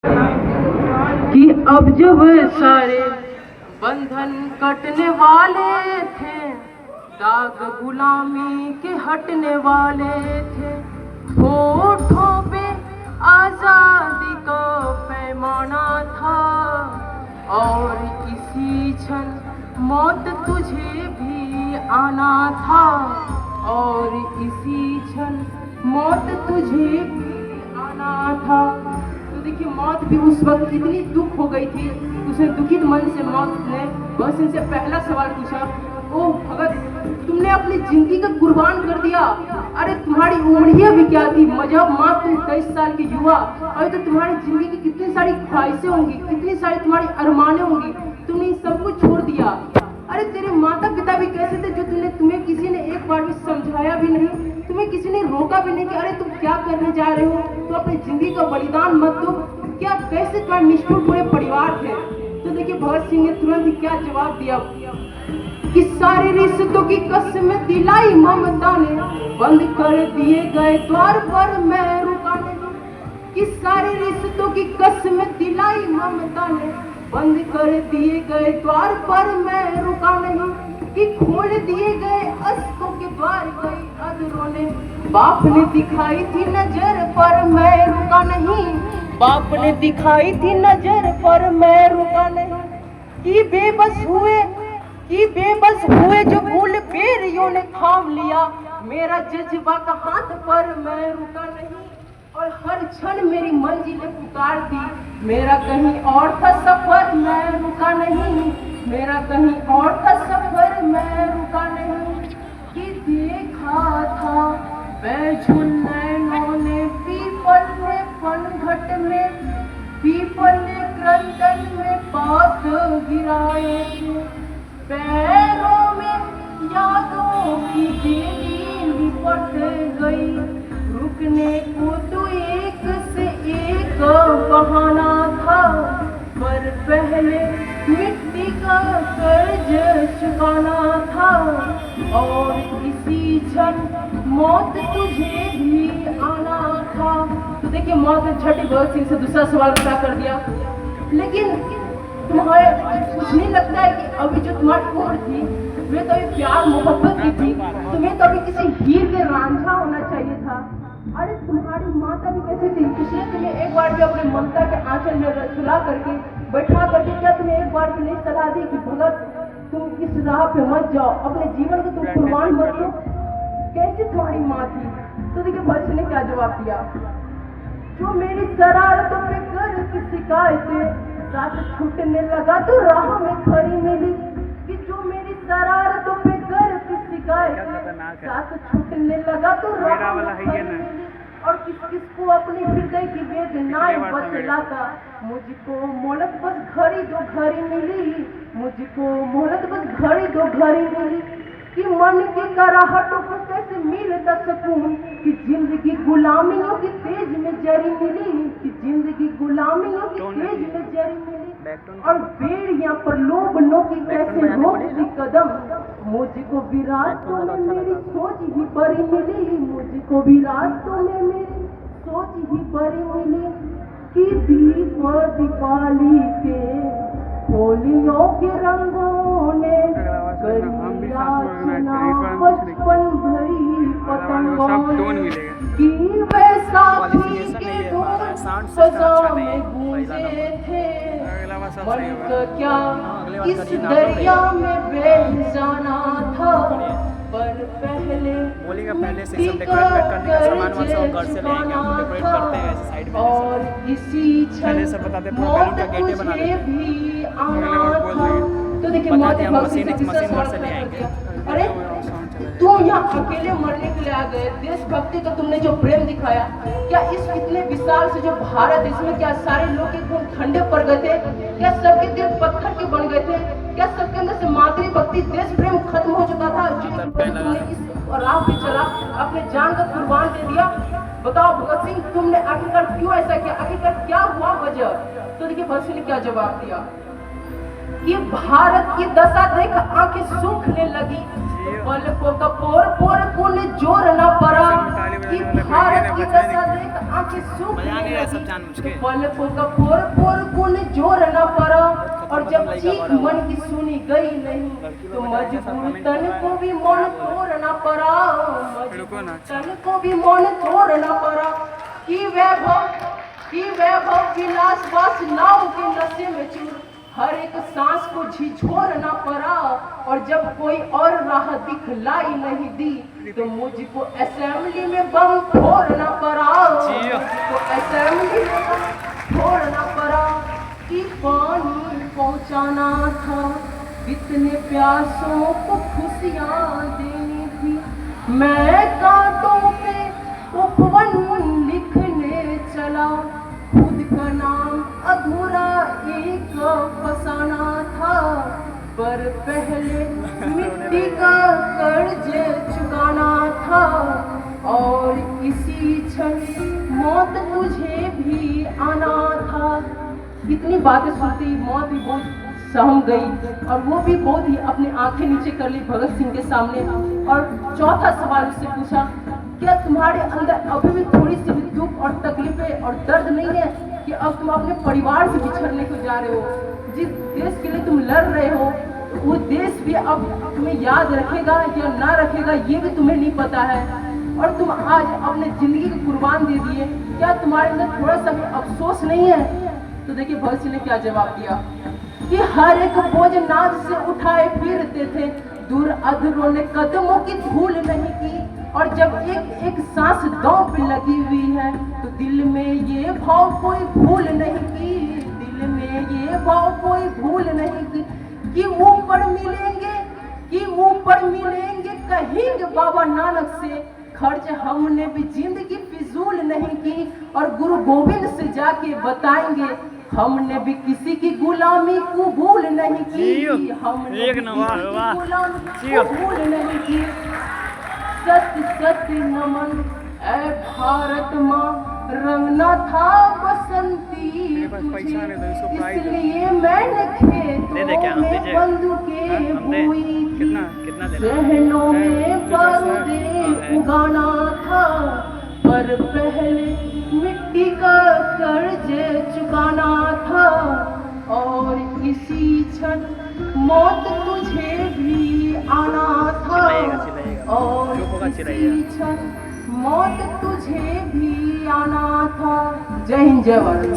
कि अब जब सारे बंधन कटने वाले थे, दाग गुलामी के हटने वाले थे, होठों पे आजादी का पैमाना था, और इसी क्षण मौत तुझे भी आना था, और इसी क्षण मौत तुझे भी आना था। तो देखिए, मौत भी उस वक्त इतनी दुख हो गई थी, उसने दुखित मन से मौत ने बस इनसे पहला सवाल पूछा, ओ भगत, तुमने अपनी जिंदगी का कुर्बान कर दिया। अरे तुम्हारी उम्र भी क्या थी, जब माँ तुम 23 साल के युवा, अभी तो तुम्हारी जिंदगी की कितनी सारी ख्वाहिशें होंगी, कितनी सारी तुम्हारी अरमानें होंगी, तुमने सब कुछ छोड़ दिया। अरे तेरे माता पिता भी कैसे थे जो तुम्हें किसी ने एक बार भी समझाया भी नहीं, तुम्हें किसी ने रोका भी नहीं कि अरे तुम क्या करने जा रहे हो, तो अपनी जिंदगी का बलिदान मत दो। क्या कैसे तुम्हारे निष्ठुर पूरे परिवार थे। तो देखिए, भगत सिंह ने तुरंत ही क्या जवाब दिया कि सारे रिश्तों की कसम दिलाई ममता ने, बंद कर दिए गए द्वार पर मैं रुका नहीं। कि सारे रिश्तों की कसम दिलाई ममता ने, बंद कर दिए गए द्वार पर मैं रुका नहीं। कि खोल दिए गए अश्कों के द्वार गई अधरों ने, बाप ने दिखाई थी नजर पर मैं रुका नहीं। बाप ने दिखाई थी नजर पर मैं रुका नहीं। कि बेबस हुए जो भूल बेरियों ने थाम लिया, मेरा जज्बा का हाथ पर मैं रुका नहीं। और हर क्षण मेरी मंजिलें पुकार दी, मेरा कहीं और था सफर मैं रुका नहीं। मेरा कहीं और था सफर मैं रुका नहीं। कि देखा था बैजुल नैनों ने पीपल ने पनघट में, पीपल ने क्रंदन में पात गिराए थे, पैरों में यादों की बेली लिपट गई, रुकने को तो एक से एक बहाना था, पर पहले मिट्टी का कर्ज चुकाना था, और इसी क्षण मौत तुझे भी आना था। तो देखिए, मौत ने छठी भगत सिंह से दूसरा सवाल खड़ा कर दिया, लेकिन तुम्हारे कुछ नहीं लगता है कि अभी जो तुम्हारी उम्र थी वे तो अभी प्यार मोहब्बत की थी, तुम्हें तो अभी किसी हीर के रांझा होना चाहिए था। अरे तुम्हारी माता भी कैसी थी, इसलिए तुम्हें एक बार भी अपने ममता के आंचल में सुला करके बैठा करके क्या तुम्हें एक बार भी नहीं सलाह दी कि भगत तुम इस राह पे मत जाओ, अपने जीवन को तुम कुर्बान मत दो। कैसी तुम्हारी माँ थी। तो देखिए, भगत सिंह ने क्या जवाब दिया, जो मेरी शरारतों पे कर शिकायतें, साथ छूटने लगा तो राह में खड़ी मिली। कि जो मेरी शरारतों पे कर शिकायतें, साथ छूटने लगा तो राह में खड़ी मिली। और किस किस को अपने हृदय की वेदनाएं बतलाता, मुझको मोहलत बस घड़ी दो घड़ी मिली, मुझको मोहलत बस घड़ी दो घड़ी मिली। कि मन की कराहटों को कैसे मिलता सुकून, कि जिंदगी गुलामियों की तेज में जरी मिली, कि जिंदगी गुलामियों की तेज में जरी मिली। और बेड़ियां पर लोभनों की कैसे रोकती कदम, मुझको भी रास्तों में मेरी सोच ही बड़ी मिली, मुझको भी रास्तों में मेरी सोच ही बड़ी मिली। कि दीप दीपावली के होलियों के रंगों ने करी याचना बचपन भरी पतंगों ने, कि वैसाखी के धूम सजा में गूंजे थे, मन का क्या इस दरिया में बह जाना था, पर पहले से सब डेकोरेट करने का सामान वान सब घर से ले आएंगे, हम डेकोरेट करते हैं ऐसे साइड में। और इसी पहले सब बताते हैं, पूरा बैलून का गेटे बना देते हैं। तो देखिए, मशीन घर से ले आएंगे। अरे तुम यहाँ अकेले मरने के लिए आ गए, देशभक्ति का तुमने जो प्रेम दिखाया, क्या इस इतने विशाल से जो भारत, इसमें क्या सारे लोग के खून ठंडे पड़ गए थे, क्या सबके दिल पत्थर के बन गए थे, क्या सबके अंदर से मातृभक्ति देश प्रेम खत्म हो चुका था, तुमने इस राह पे चला, अपने जान का कुर्बान दे दिया। बताओ भगत सिंह, तुमने आखिरकार क्यों ऐसा किया, आखिरकार क्या हुआ वजह। तो देखिए, भगत सिंह ने क्या जवाब दिया, कि भारत की दशा देख आंखें सूखने लगी, पलकों का पोर पोर कुल जोर न पड़ा। कि भारत की दशा देख आंखें सूखने लगी, पलकों का पोर पोर कुल जोर न पड़ा। और जब चीख मन की सुनी गई नहीं, तो मजबूर तन को भी मन तोड़ना पड़ा, मजबूर तन को भी मन तोड़ना पड़ा। कि वैभव विलास बस नाव के नशे में चूर, हर एक सांस को झिझोरना पड़ा। और जब कोई और राह दिखलाई नहीं दी, तो मुझको असेंबली में बम फोड़ना पड़ा, मुझको असेंबली में बम फोड़ना पड़ा। कि पानी पहुंचाना था, कितने प्यासों को खुशियां देनी थी। मैं कांटों पे उपवन लिखने चला, खुद का नाम अधूरा एक फसाना था। पर पहले मिट्टी का कर्ज चुकाना था, और इसी क्षण मौत तुझे भी आना था। इतनी बातें सुनती मौत भी बहुत सहम गई, और वो भी बहुत ही अपने आंखें नीचे कर ली भगत सिंह के सामने। और चौथा सवाल उससे पूछा, क्या तुम्हारे अंदर अभी भी थोड़ी सी भी दुख और तकलीफें और दर्द नहीं है कि अब तुम अपने परिवार से बिछड़ने को जा रहे हो? जिस देश के लिए तुम लड़ रहे हो, वो देश भी अब तुम्हें याद रखेगा या ना रखेगा ये भी तुम्हें नहीं पता है, और तुम आज अपने जिंदगी को कुर्बान दे दिए। क्या तुम्हारे अंदर थोड़ा सा भी अफसोस नहीं है? तो देखिए भगत सिंह ने क्या जवाब दिया कि हर एक बोझ नाज से उठाए फिरते थे, दूर अधरों ने कदमों की धूल नहीं की। और जब एक एक सांस दांव पे लगी हुई है, तो दिल में ये भाव कोई भूल नहीं की, दिल में ये भाव कोई भूल नहीं की। कि ऊपर मिलेंगे, कि ऊपर मिलेंगे कहेंगे बाबा नानक से, खर्च हमने भी जिंदगी फिजूल नहीं की। और गुरु गोविंद से जाके बताएंगे, हमने भी किसी की गुलामी कबूल नहीं की, हमने भी किसी की गुलामी कबूल नहीं की। सत्य सत्य नमन ऐ भारत माँ, रंगना था बसंती तुझे, इसलिए मैंने खेतों में बंदूकें बोई थी, सहनों में बारूदें उगाना था। पर पहले मिट्टी का कर्ज चुकाना था, और इसी क्षण मौत तुझे भी आना था, और इसी क्षण मौत तुझे भी आना था। जय हिंद, जय भारत।